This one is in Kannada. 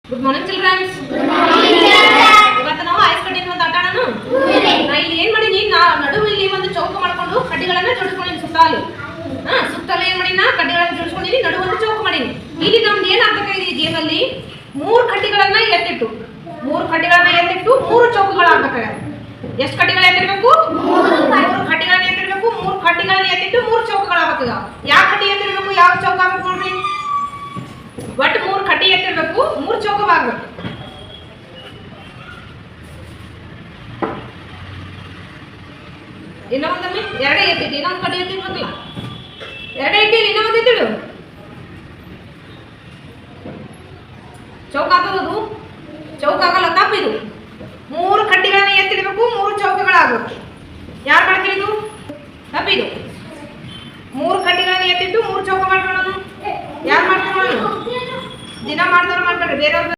Good morning children's. ಇವತ್ತು ನಾವು ಐಸ್ ಕಡ್ಡಿನ ಒಂದು ಆಟ ಆಡೋಣ. ನಾ ಇಲ್ಲಿ ಏನ್ ಮಾಡೀನಿ, ನಡುವೆ ಇಲ್ಲಿ ಒಂದು ಚೌಕ ಮಾಡ್ಕೊಂಡು ಕಡ್ಡಿಗಳನ್ನ ಜೋಡಿಸ್ಕೊಂಡಿನಿ ಸುತ್ತಲೂ. ಸುತ್ತಲೂ ಏನ್ ಮಾಡೀನಿ, ಕಡ್ಡಿಗಳನ್ನ ಜೋಡಿಸ್ಕೊಂಡಿನಿ, ನಡುವೆ ಒಂದು ಚೌಕ ಮಾಡೀನಿ. ಇಲ್ಲಿ ನಮ್ದು ಏನ್ ಆಗ್ಬೇಕಾಗಿದೆ ಈ ಗೇಮ್ ಅಲ್ಲಿ, 3 ಕಡ್ಡಿಗಳನ್ನ ಎತ್ತಿಟ್ಟು 3 ಚೌಕಗಳಾಗಬೇಕಾಗಿದೆ. ಎಷ್ಟು ಕಡ್ಡಿಗಳು ಎತ್ತಿರ್ಬೇಕು? 3 ಕಡ್ಡಿಗಳನ್ನ ಎತ್ತಿರ್ಬೇಕು. 3 ಕಡ್ಡಿಗಳನ್ನ ಎತ್ತಿಟ್ಟು 3 ಚೌಕಗಳಾಗಬೇಕು. ಯಾವ ಕಡ್ಡಿ ಎತ್ತಿರ್ಬೇಕು, ಯಾವ ಚೌಕ ಆಗ್ಬೇಕು ನೋಡ್ರಿ. ಒಟ್ಟು 3 ಕಡ್ಡಿ ಎತ್ತಿರ್ಬೇಕು, 3 ಚೌಕವಾಗಬೇಕು. ಇನ್ನೊಂದೊಮ್ಮೆ 2 ಎತ್ತಿಟ್ಟು ಇನ್ನೊಂದು ಕಡ್ಡಿ ಎತ್ತಿರ್ಬೇಕಲ್ಲ, 2 ಎತ್ತಿ ಇನ್ನೊಂದು ಎತ್ತಿಡು. ಚೌಕ ಆಗೋದು, ಚೌಕ ಆಗಲ್ಲ, ತಪ್ಪಿದು. 3 ಕಡ್ಡಿಗಳನ್ನ ಎತ್ತಿಡ್ಬೇಕು, 3 ಚೌಕಗಳಾಗಬೇಕು. ಯಾರು ಮಾಡ್ತೀರಿ ಇದು? ತಪ್ಪಿದು. 3 ಕಡ್ಡಿಗಳನ್ನ ಎತ್ತಿಟ್ಟು 3 ಚೌಕ ಮಾಡ್ಕೊಳ್ಳೋಣ. ಯಾರು ಮಾಡ್ಕೊಳ್ಳೋಣ? ದಿನ ಮಾಡ್ದವ್ರು ಮಾಡ್ಬೇಡ್ರಿ, ಬೇರೆಯವ್ರು